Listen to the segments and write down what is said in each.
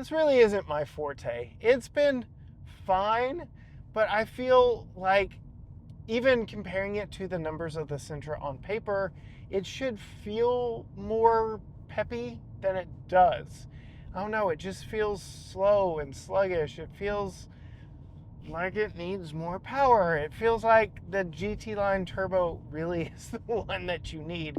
This really isn't my forte. It's been fine, but I feel like even comparing it to the numbers of the Sentra on paper, it should feel more peppy than it does. I don't know, it just feels slow and sluggish. It feels like it needs more power. It feels like the GT Line Turbo really is the one that you need.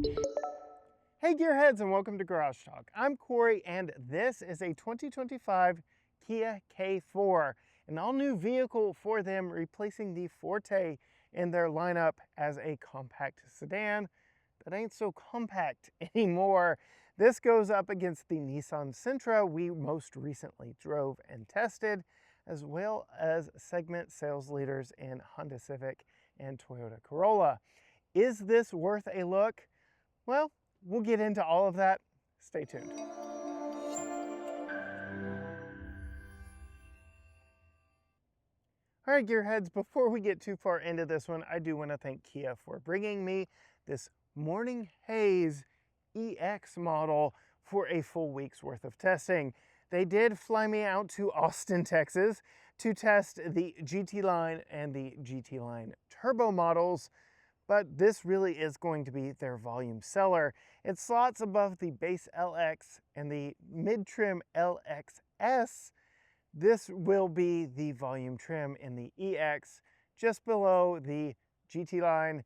Hey Gearheads, and welcome to Garage Talk. I'm Corey, and this is a 2025 Kia K4, an all-new vehicle for them, replacing the Forte in their lineup as a compact sedan that ain't so compact anymore. This goes up against the Nissan Sentra we most recently drove and tested, as well as segment sales leaders in Honda Civic and Toyota Corolla. Is this worth a look? Well, we'll get into all of that. Stay tuned. All right, Gearheads, before we get too far into this one, I do want to thank Kia for bringing me this Morning Haze EX model for a full week's worth of testing. They did fly me out to Austin, Texas to test the GT Line and the GT Line Turbo models, but this really is going to be their volume seller. It slots above the base LX and the mid-trim LXS. This will be the volume trim in the EX, just below the GT Line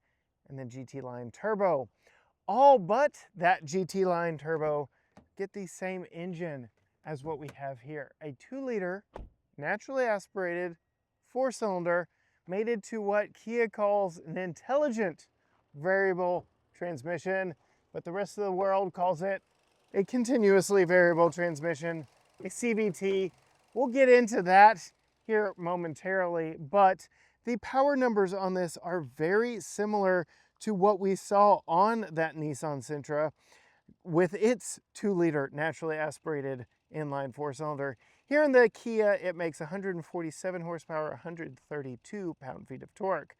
and the GT Line Turbo. All but that GT Line Turbo get the same engine as what we have here. A 2-liter, naturally aspirated, 4-cylinder, mated to what Kia calls an intelligent variable transmission, but the rest of the world calls it a continuously variable transmission, a CVT. We'll get into that here momentarily, but the power numbers on this are very similar to what we saw on that Nissan Sentra with its 2-liter naturally aspirated inline 4-cylinder. Here in the Kia, it makes 147 horsepower, 132 pound-feet of torque.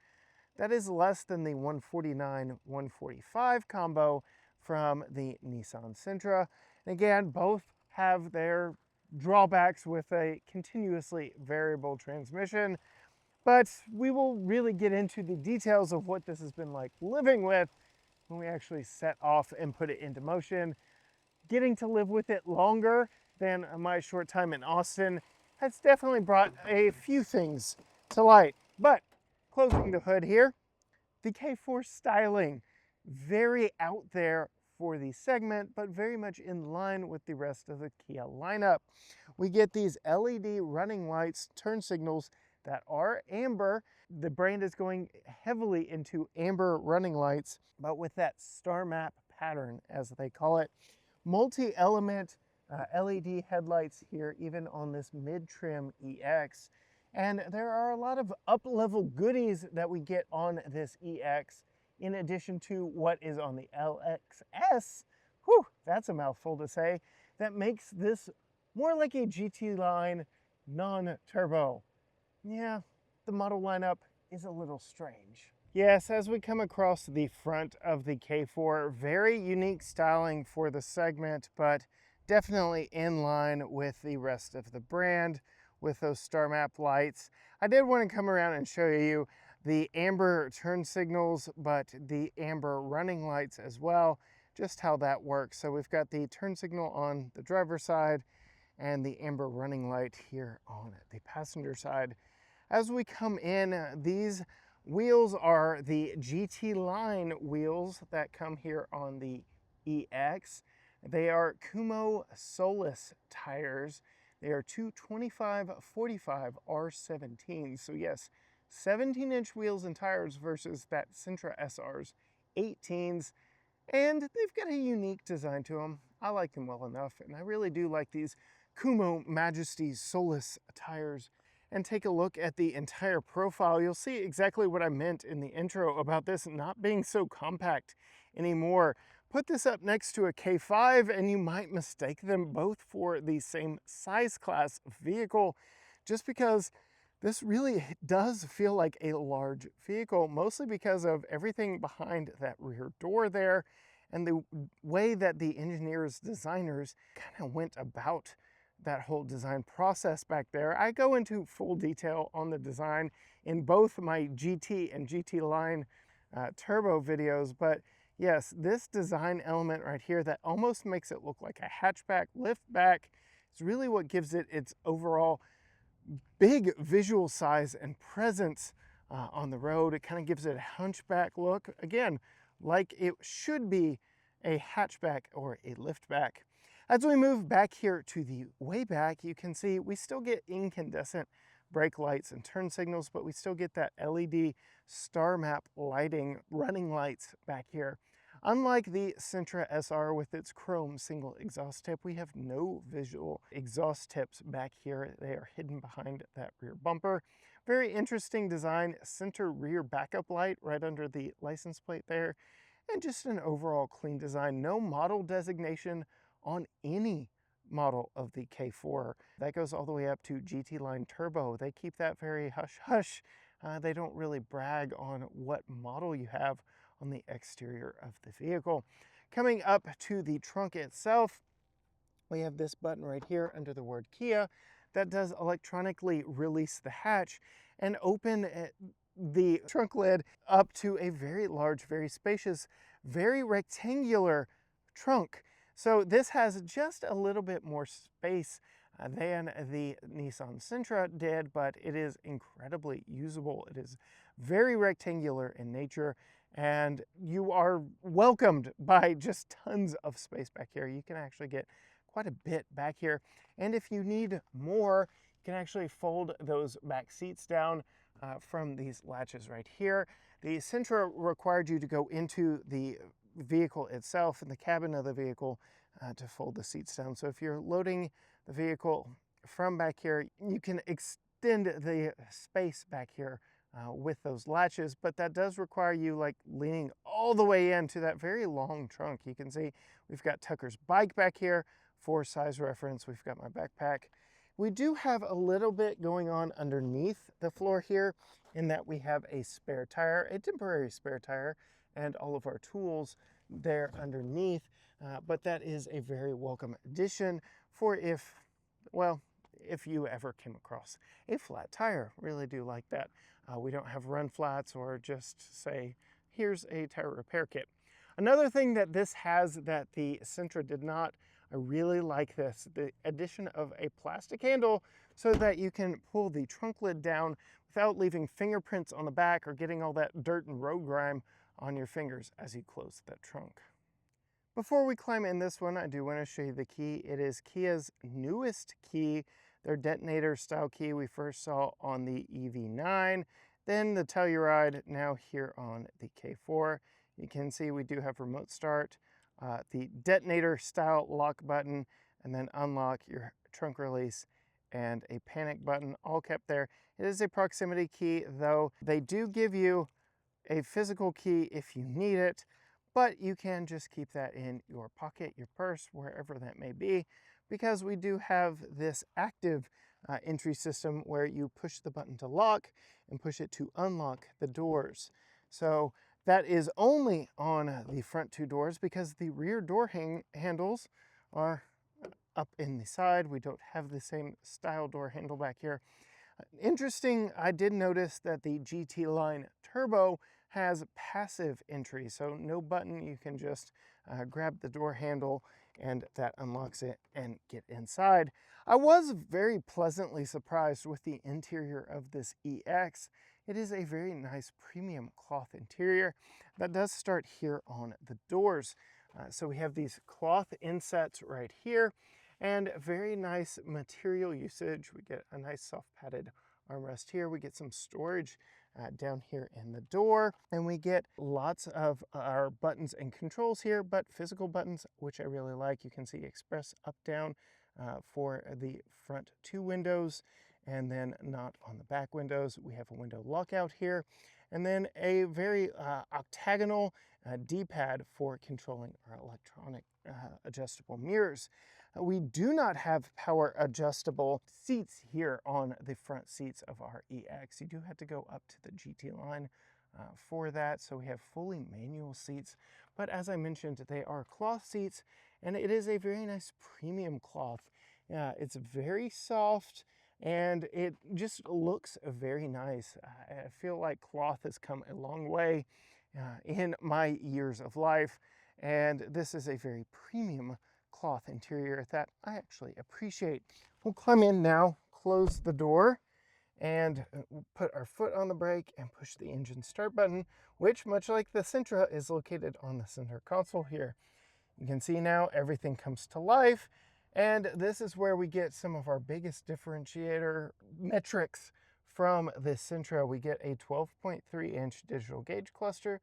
That is less than the 149-145 combo from the Nissan Sentra. And again, both have their drawbacks with a continuously variable transmission, but we will really get into the details of what this has been like living with when we actually set off and put it into motion. Getting to live with it longer than my short time in Austin has definitely brought a few things to light. But closing the hood here, the K4 styling, very out there for the segment, but very much in line with the rest of the Kia lineup. We get these LED running lights, turn signals that are amber. The brand is going heavily into amber running lights, but with that star map pattern, as they call it. Multi-element LED headlights here, even on this mid-trim EX. And there are a lot of up-level goodies that we get on this EX, in addition to what is on the LXS. Whew, that's a mouthful to say. That makes this more like a GT Line non-turbo. Yeah, the model lineup is a little strange. Yes, as we come across the front of the K4, very unique styling for the segment, but definitely in line with the rest of the brand with those star map lights. I did want to come around and show you the amber turn signals, but the amber running lights as well, just how that works. So we've got the turn signal on the driver's side and the amber running light here on the passenger side. As we come in, these wheels are the GT Line wheels that come here on the EX. They are Kumho Solus tires. They are 225/45 R17. So yes, 17-inch wheels and tires versus that Sentra SR's 18s. And they've got a unique design to them. I like them well enough, and I really do like these Kumho Majesty Solus tires. And take a look at the entire profile. You'll see exactly what I meant in the intro about this not being so compact anymore. Put this up next to a K5 and you might mistake them both for the same size class vehicle, just because this really does feel like a large vehicle, mostly because of everything behind that rear door there and the way that the engineers, designers kind of went about that whole design process back there. I go into full detail on the design in both my GT and GT line turbo videos, but yes, this design element right here that almost makes it look like a hatchback liftback is really what gives it its overall big visual size and presence on the road. It kind of gives it a hunchback look, again, like it should be a hatchback or a liftback. As we move back here to the way back, you can see we still get incandescent brake lights and turn signals, but we still get that LED star map lighting, running lights back here. Unlike the Sentra SR with its chrome single exhaust tip, we have no visual exhaust tips back here. They are hidden behind that rear bumper. Very interesting design, center rear backup light right under the license plate there, and just an overall clean design. No model designation on any model of the K4. That goes all the way up to GT line turbo. They keep that very hush-hush. They don't really brag on what model you have on the exterior of the vehicle. Coming up to the trunk itself, we have this button right here under the word Kia that does electronically release the hatch and open the trunk lid up to a very large, very spacious, very rectangular trunk. So this has just a little bit more space than the Nissan Sentra did, but it is incredibly usable. It is very rectangular in nature, and you are welcomed by just tons of space back here. You can actually get quite a bit back here, and if you need more, you can actually fold those back seats down from these latches right here. The Sentra required you to go into the vehicle itself, in the cabin of the vehicle, to fold the seats down. So if you're loading the vehicle from back here, you can extend the space back here with those latches, but that does require you like leaning all the way into that very long trunk. You can see we've got Tucker's bike back here for size reference. We've got my backpack. We do have a little bit going on underneath the floor here in that we have a spare tire, a temporary spare tire, and all of our tools there underneath. But that is a very welcome addition for if you ever came across a flat tire. Really do like that. We don't have run flats or just say, here's a tire repair kit. Another thing that this has that the Sentra did not, I really like this, the addition of a plastic handle so that you can pull the trunk lid down without leaving fingerprints on the back or getting all that dirt and road grime on your fingers as you close that trunk. Before we climb in this one, I do want to show you the key. It is Kia's newest key, their detonator style key we first saw on the EV9, then the Telluride, now here on the K4. You can see we do have remote start, the detonator style lock button, and then unlock your trunk release and a panic button, all kept there. It is a proximity key, though they do give you a physical key if you need it, but you can just keep that in your pocket, your purse, wherever that may be, because we do have this active entry system where you push the button to lock and push it to unlock the doors. So that is only on the front two doors because the rear door handles are up in the side. We don't have the same style door handle back here. Interesting, I did notice that the GT line Turbo has passive entry, so no button. You can just grab the door handle and that unlocks it and get inside. I was very pleasantly surprised with the interior of this EX. It is a very nice premium cloth interior that does start here on the doors. So we have these cloth insets right here and very nice material usage. We get a nice soft padded armrest here. We get some storage down here in the door, and we get lots of our buttons and controls here, but physical buttons, which I really like. You can see express up down for the front two windows, and then not on the back windows. We have a window lockout here, and then a very octagonal D-pad for controlling our electronic adjustable mirrors. We do not have power adjustable seats here on the front seats of our EX. You do have to go up to the GT line for that. So we have fully manual seats, but as I mentioned, they are cloth seats, and it is a very nice premium cloth. Yeah, it's very soft and it just looks very nice. I feel like cloth has come a long way in my years of life, and this is a very premium cloth interior that I actually appreciate. We'll climb in now, close the door, and we'll put our foot on the brake and push the engine start button, which, much like the Sentra, is located on the center console here. You can see now everything comes to life, and this is where we get some of our biggest differentiator metrics from this Sentra. We get a 12.3-inch digital gauge cluster.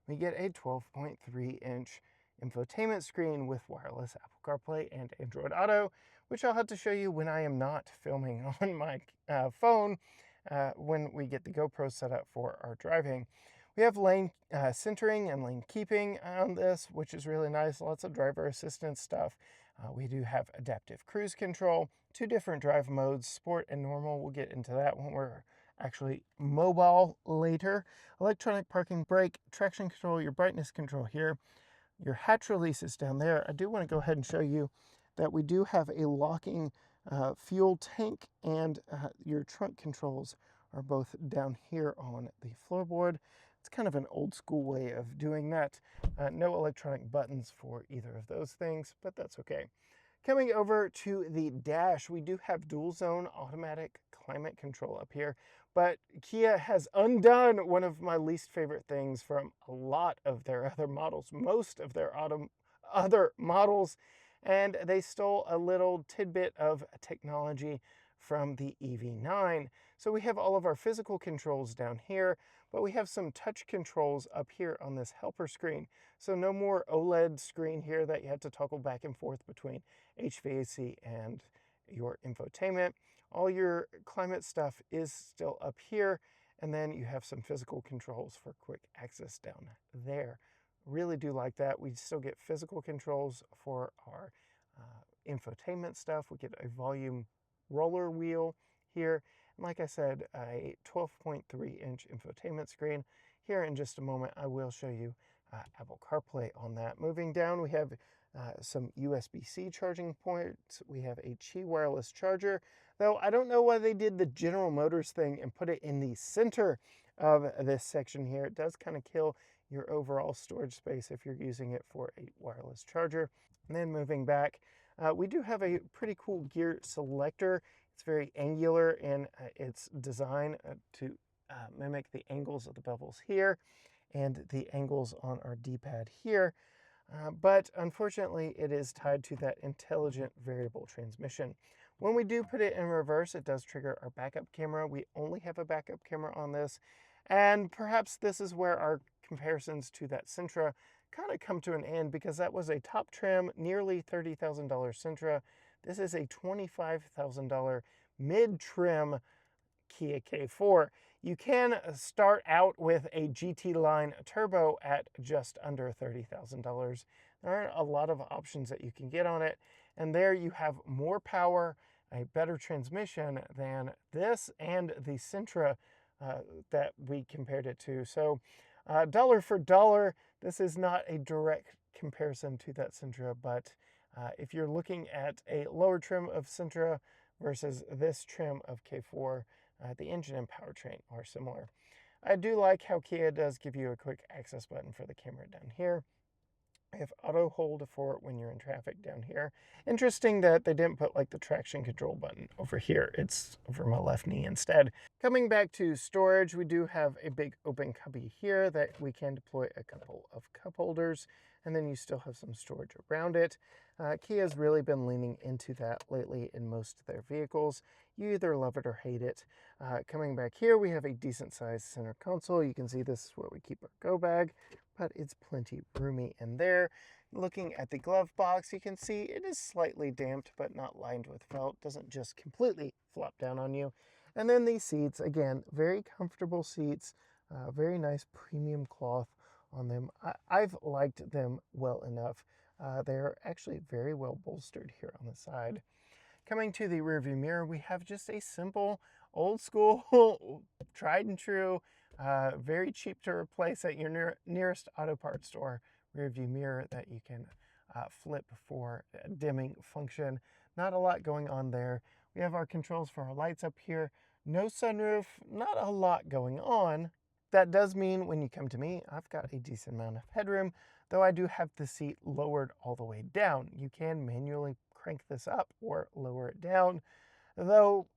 We get a 12.3-inch infotainment screen with wireless Apple CarPlay and Android Auto, which I'll have to show you when I am not filming on my phone when we get the GoPro set up for our driving. We have lane centering and lane keeping on this, which is really nice. Lots of driver assistance stuff. We do have adaptive cruise control, 2 different drive modes, sport and normal. We'll get into that when we're actually mobile later. Electronic parking brake, traction control, your brightness control here. Your hatch release is down there. I do want to go ahead and show you that we do have a locking fuel tank, and your trunk controls are both down here on the floorboard. It's kind of an old school way of doing that. No electronic buttons for either of those things, but that's okay. Coming over to the dash, we do have dual zone automatic climate control up here, but Kia has undone one of my least favorite things from a lot of their other models, most of their other models, and they stole a little tidbit of technology from the EV9. So we have all of our physical controls down here, but we have some touch controls up here on this helper screen. So no more OLED screen here that you have to toggle back and forth between HVAC and your infotainment. All your climate stuff is still up here, and then you have some physical controls for quick access down there. Really do like that. We still get physical controls for our infotainment stuff. We get a volume roller wheel here. And like I said, a 12.3-inch infotainment screen. Here in just a moment, I will show you Apple CarPlay on that. Moving down, we have some USB-C charging ports. We have a Qi wireless charger, though I don't know why they did the General Motors thing and put it in the center of this section here. It does kind of kill your overall storage space if you're using it for a wireless charger. And then moving back, we do have a pretty cool gear selector. It's very angular in its design to mimic the angles of the bevels here and the angles on our D-pad here. But unfortunately, it is tied to that intelligent variable transmission. When we do put it in reverse, it does trigger our backup camera. We only have a backup camera on this. And perhaps this is where our comparisons to that Sentra kind of come to an end, because that was a top trim, nearly $30,000 Sentra. This is a $25,000 mid-trim Kia K4. You can start out with a GT line turbo at just under $30,000. There aren't a lot of options that you can get on it, and there you have more power, a better transmission than this and the Sentra that we compared it to. So dollar for dollar, this is not a direct comparison to that Sentra, but if you're looking at a lower trim of Sentra versus this trim of K4, the engine and powertrain are similar. I do like how Kia does give you a quick access button for the camera down here. I have auto hold for when you're in traffic down here. Interesting that they didn't put like the traction control button over here. It's over my left knee instead. Coming back to storage, we do have a big open cubby here that we can deploy a couple of cup holders, and then you still have some storage around it. Kia's really been leaning into that lately in most of their vehicles. You either love it or hate it. Coming back here, we have a decent sized center console. You can see this is where we keep our go bag, but it's plenty roomy in there. Looking at the glove box, you can see it is slightly damped, but not lined with felt. Doesn't just completely flop down on you. And then these seats, again, very comfortable seats, very nice premium cloth on them. I've liked them well enough. They're actually very well bolstered here on the side. Coming to the rearview mirror, we have just a simple, old school, tried and true, very cheap to replace at your nearest auto parts store rearview mirror that you can flip for a dimming function. Not a lot going on there. We have our controls for our lights up here. No sunroof, not a lot going on. That does mean when you come to me, I've got a decent amount of headroom, though I do have the seat lowered all the way down. You can manually crank this up or lower it down, though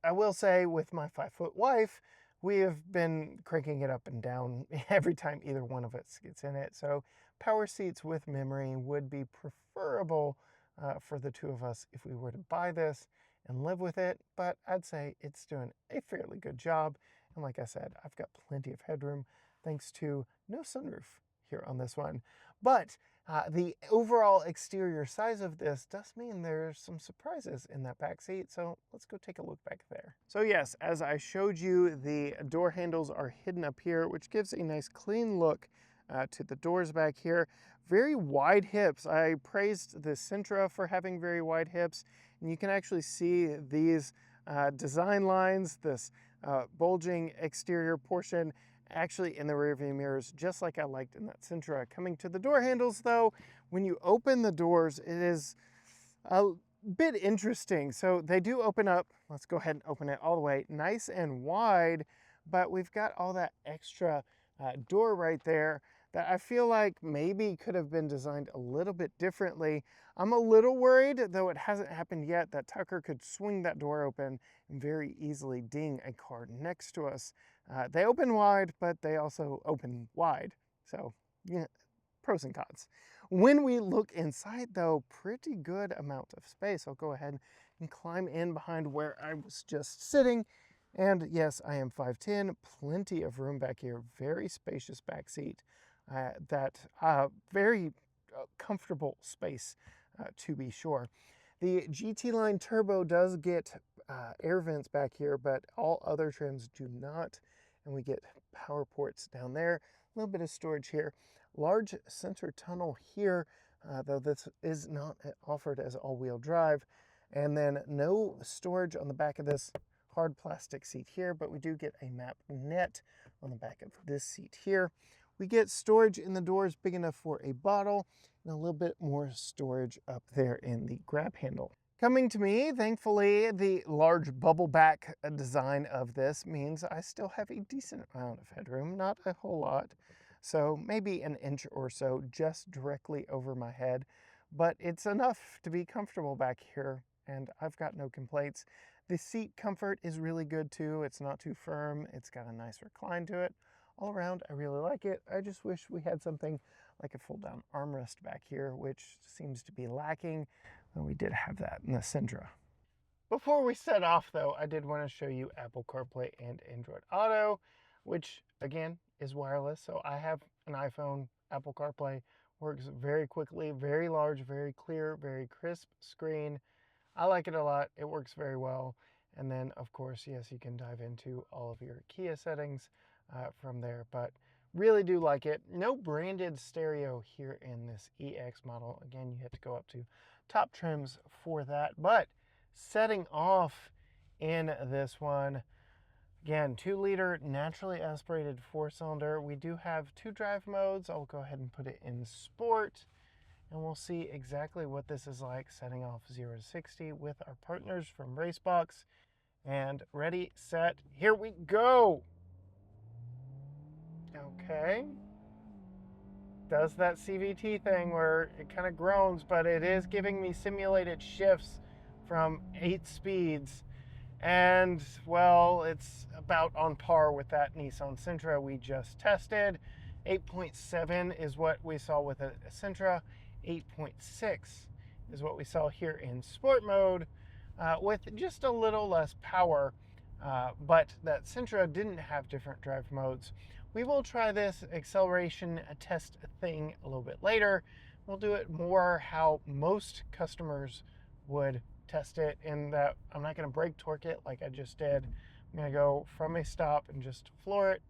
I will say with my 5-foot wife, we have been cranking it up and down every time either one of us gets in it. So power seats with memory would be preferable for the two of us if we were to buy this and live with it, but I'd say it's doing a fairly good job. And like I said, I've got plenty of headroom thanks to no sunroof here on this one. But the overall exterior size of this does mean there's some surprises in that back seat, so let's go take a look back there. So yes, as I showed you, the door handles are hidden up here, which gives a nice clean look to the doors back here. Very wide hips. I praised the Sentra for having very wide hips, and you can actually see these design lines, this bulging exterior portion actually in the rearview mirrors, just like I liked in that Sentra. Coming to the door handles though, when you open the doors, it is a bit interesting. So they do open up. Let's go ahead and open it all the way nice and wide, but we've got all that extra door right there that I feel like maybe could have been designed a little bit differently. I'm a little worried, though it hasn't happened yet, that Tucker could swing that door open and very easily ding a car next to us. They open wide, but they also open wide. So, yeah, pros and cons. When we look inside, though, pretty good amount of space. I'll go ahead and climb in behind where I was just sitting. And yes, I am 5'10", plenty of room back here, very spacious back seat. Very comfortable space to be sure. The GT line turbo does get air vents back here, but all other trims do not. And we get power ports down there, a little bit of storage here. Large center tunnel here, though this is not offered as all-wheel drive. And then no storage on the back of this hard plastic seat here, but we do get a map net on the back of this seat here. We get storage in the doors big enough for a bottle and a little bit more storage up there in the grab handle. Coming to me, thankfully, the large bubble back design of this means I still have a decent amount of headroom, not a whole lot. So maybe an inch or so just directly over my head, but it's enough to be comfortable back here and I've got no complaints. The seat comfort is really good too. It's not too firm. It's got a nice recline to it. All around, I really like it. I just wish we had something like a fold-down armrest back here, which seems to be lacking. Well, we did have that in the Sentra. Before we set off, though, I did want to show you Apple CarPlay and Android Auto, which, again, is wireless. So I have an iPhone. Apple CarPlay works very quickly, very large, very clear, very crisp screen. I like it a lot. It works very well. And then, of course, yes, you can dive into all of your Kia settings from there, but really do like it. No branded stereo here in this EX model. Again, you have to go up to top trims for that, but setting off in this one, again, 2-liter naturally aspirated 4-cylinder. We do have 2 drive modes. I'll go ahead and put it in sport, and we'll see exactly what this is like setting off 0 to 60 with our partners from Racebox. And ready, set, here we go. Okay. Does that CVT thing where it kind of groans, but it is giving me simulated shifts from 8 speeds. And, well, it's about on par with that Nissan Sentra we just tested. 8.7 is what we saw with a Sentra. 8.6 is what we saw here in sport mode with just a little less power. But that Sentra didn't have different drive modes. We will try this acceleration test thing a little bit later. We'll do it more how most customers would test it, in that I'm not going to brake torque it like I just did. I'm going to go from a stop and just floor it,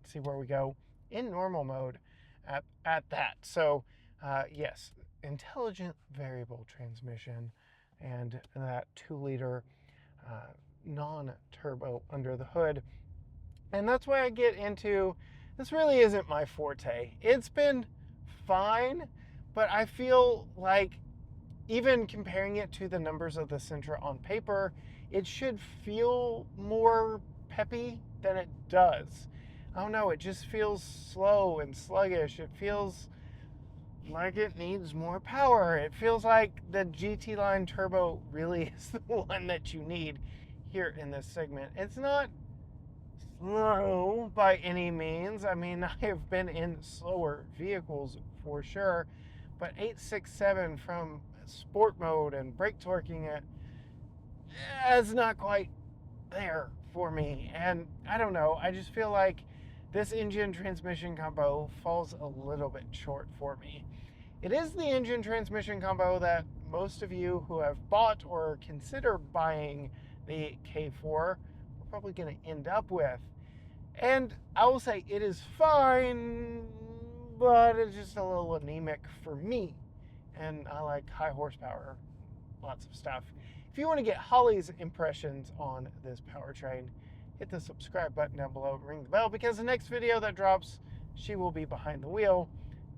see where we go in normal mode at that. So yes, intelligent variable transmission and that 2-liter non-turbo under the hood. And that's why I get into, this really isn't my forte. It's been fine, but I feel like even comparing it to the numbers of the Sentra on paper, it should feel more peppy than it does. I don't know, it just feels slow and sluggish. It feels like it needs more power. It feels like the GT Line Turbo really is the one that you need here in this segment. It's not slow by any means. I mean, I have been in slower vehicles for sure, but 867 from sport mode and brake torquing it is not quite there for me. And I don't know, I just feel like this engine transmission combo falls a little bit short for me. It is the engine transmission combo that most of you who have bought or consider buying the K4 are probably going to end up with. And I will say it is fine, but it's just a little anemic for me. And I like high horsepower, lots of stuff. If you want to get Holly's impressions on this powertrain, hit the subscribe button down below and ring the bell, because the next video that drops, she will be behind the wheel.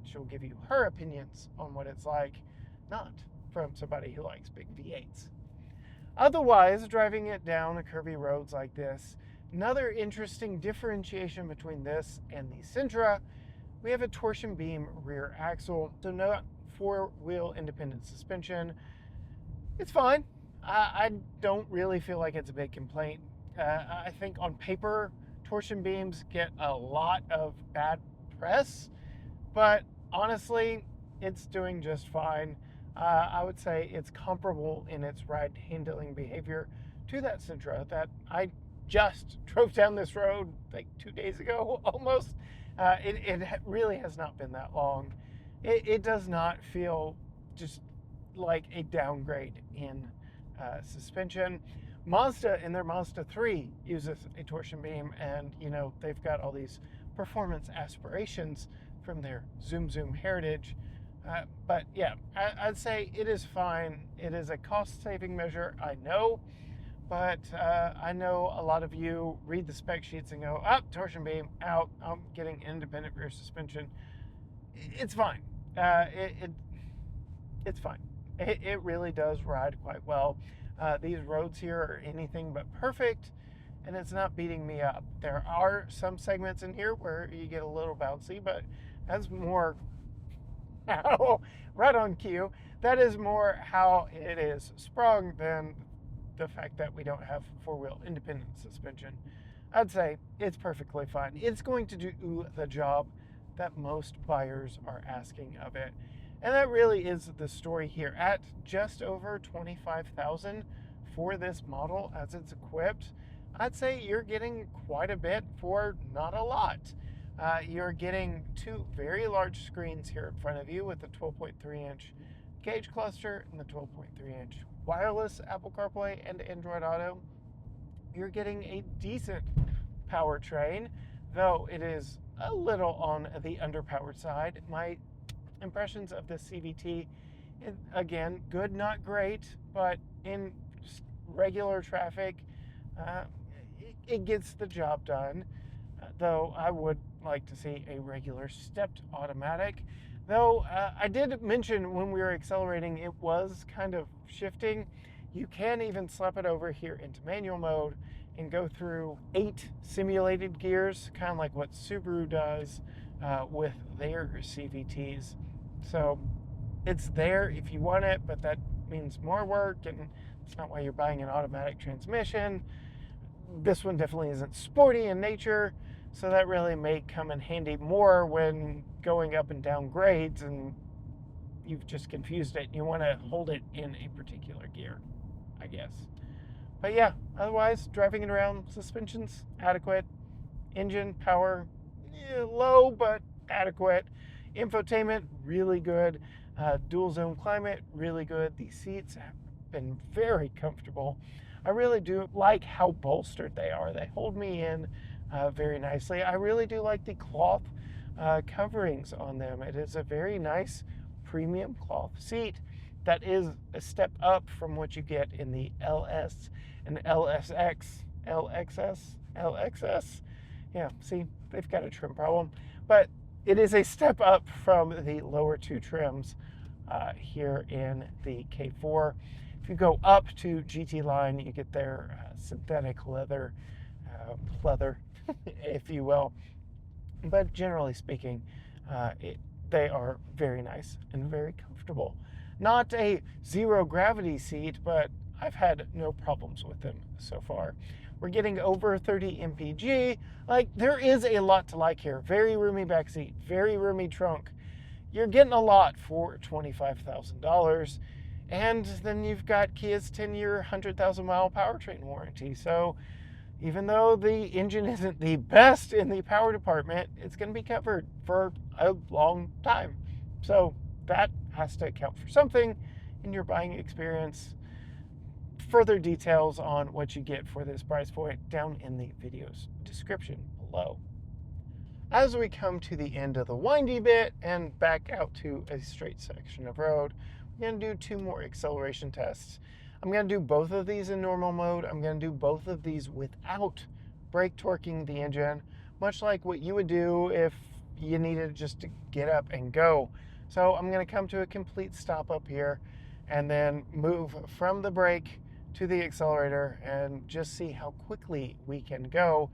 She'll give you her opinions on what it's like, not from somebody who likes big V8s. Otherwise, driving it down curvy roads like this, another interesting differentiation between this and the Sentra, we have a torsion beam rear axle, so no four-wheel independent suspension. It's fine. I don't really feel like it's a big complaint. I think on paper, torsion beams get a lot of bad press, but honestly, it's doing just fine. I would say it's comparable in its ride handling behavior to that Sentra that I just drove down this road like 2 days ago almost. It really has not been that long. It does not feel just like a downgrade in suspension. Mazda in their Mazda 3 uses a torsion beam, and you know, they've got all these performance aspirations from their Zoom Zoom heritage. But yeah, I'd say it is fine. It is a cost-saving measure, I know, but I know a lot of you read the spec sheets and go, oh, torsion beam, out, I'm getting independent rear suspension. It's fine. It's fine. It really does ride quite well. These roads here are anything but perfect, and it's not beating me up. There are some segments in here where you get a little bouncy, but that's more how, right on cue, that is more how it is sprung than the fact that we don't have four-wheel independent suspension. I'd say it's perfectly fine. It's going to do the job that most buyers are asking of it. And that really is the story here. At just over $25,000 for this model as it's equipped, I'd say you're getting quite a bit for not a lot. You're getting two very large screens here in front of you with the 12.3-inch gauge cluster and the 12.3-inch wireless Apple CarPlay and Android Auto. You're getting a decent powertrain, though it is a little on the underpowered side. My impressions of the CVT, again, good, not great, but in regular traffic, it gets the job done. Though I would like to see a regular stepped automatic. Though I did mention when we were accelerating, it was kind of shifting. You can even slap it over here into manual mode and go through 8 simulated gears, kind of like what Subaru does with their CVTs. So it's there if you want it, but that means more work, and it's not why you're buying an automatic transmission. This one definitely isn't sporty in nature, so that really may come in handy more when going up and down grades and you've just confused it and you want to hold it in a particular gear, I guess. But yeah, otherwise, driving it around, suspension's adequate, engine power, low but adequate, infotainment, really good, dual zone climate, really good. The seats have been very comfortable. I really do like how bolstered they are. They hold me in very nicely. I really do like the cloth coverings on them. It is a very nice premium cloth seat that is a step up from what you get in the LS and LSX, LXS. Yeah, see, they've got a trim problem. But it is a step up from the lower two trims here in the K4. If you go up to GT line, you get their synthetic leather, if you will. But generally speaking, they are very nice and very comfortable. Not a zero gravity seat, but I've had no problems with them so far. We're getting over 30 mpg. Like, there is a lot to like here. Very roomy back seat, very roomy trunk. You're getting a lot for $25,000. And then you've got Kia's 10-year, 100,000-mile powertrain warranty. So even though the engine isn't the best in the power department, it's going to be covered for a long time. So that has to account for something in your buying experience. Further details on what you get for this price point down in the video's description below. As we come to the end of the windy bit and back out to a straight section of road, we're going to do 2 more acceleration tests. I'm going to do both of these in normal mode. I'm going to do both of these without brake torquing the engine, much like what you would do if you needed just to get up and go. So I'm going to come to a complete stop up here and then move from the brake to the accelerator and just see how quickly we can go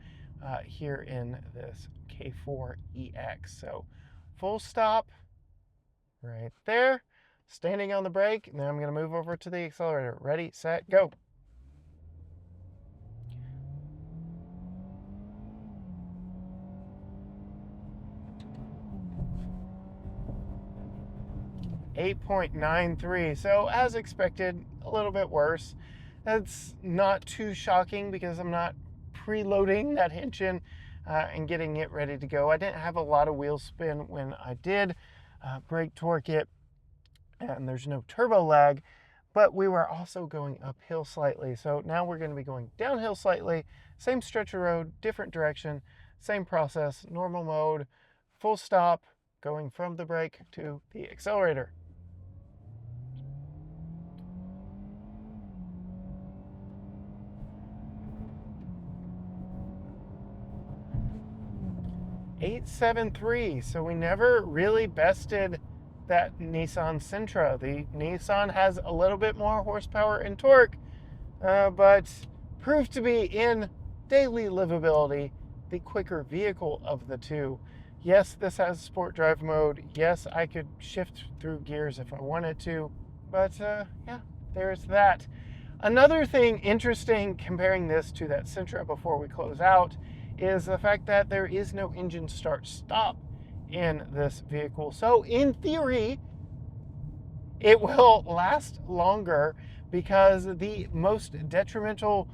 here in this K4 EX. So full stop right there, standing on the brake, and then I'm going to move over to the accelerator. Ready, set, go. .93, so as expected, a little bit worse. That's not too shocking because I'm not preloading that engine and getting it ready to go. I didn't have a lot of wheel spin when I did brake torque it, and there's no turbo lag, but we were also going uphill slightly. So now we're going to be going downhill slightly, same stretch of road, different direction, same process, normal mode, full stop, going from the brake to the accelerator. .873, so we never really bested that Nissan Sentra. The Nissan has a little bit more horsepower and torque, but proved to be in daily livability the quicker vehicle of the two. Yes, this has sport drive mode. Yes, I could shift through gears if I wanted to, but yeah, there's that. Another thing interesting comparing this to that Sentra before we close out is the fact that there is no engine start-stop in this vehicle. So in theory, it will last longer because the most detrimental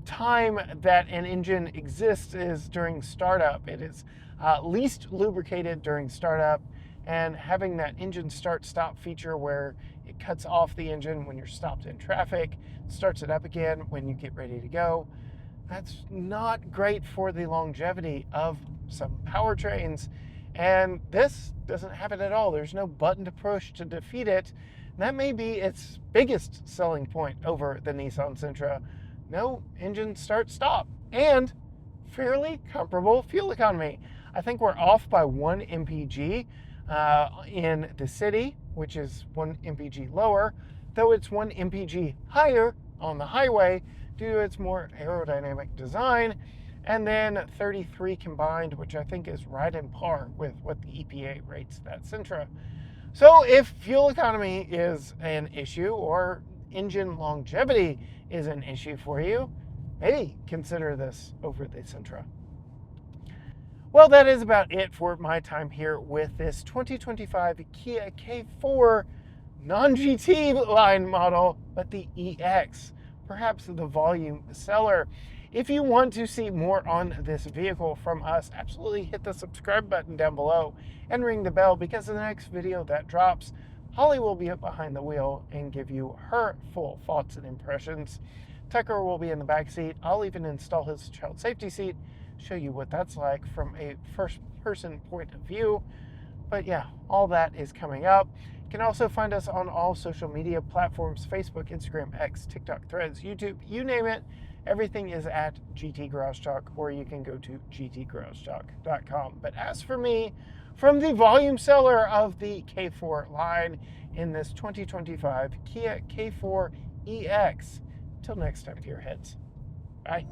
time that an engine exists is during startup. It is least lubricated during startup, and having that engine start-stop feature where it cuts off the engine when you're stopped in traffic, starts it up again when you get ready to go, that's not great for the longevity of some powertrains, and this doesn't have it at all. There's no button to push to defeat it. And that may be its biggest selling point over the Nissan Sentra. No engine start-stop and fairly comparable fuel economy. I think we're off by 1 mpg in the city, which is 1 mpg lower, though it's 1 mpg higher on the highway due to its more aerodynamic design, and then 33 combined, which I think is right in par with what the EPA rates that Sentra. So if fuel economy is an issue or engine longevity is an issue for you, maybe consider this over the Sentra. Well, that is about it for my time here with this 2025 Kia K4 non-GT line model, but the EX, perhaps the volume seller. If you want to see more on this vehicle from us, absolutely hit the subscribe button down below and ring the bell, because in the next video that drops, Holly will be up behind the wheel and give you her full thoughts and impressions. Tucker will be in the back seat. I'll even install his child safety seat, show you what that's like from a first-person point of view. But yeah, all that is coming up. You can also find us on all social media platforms: Facebook, Instagram, X, TikTok, Threads, YouTube, you name it. Everything is at GT Garage Talk, or you can go to gtgaragetalk.com. But as for me, from the volume seller of the K4 line in this 2025 Kia K4 EX. Till next time, Gearheads. Bye.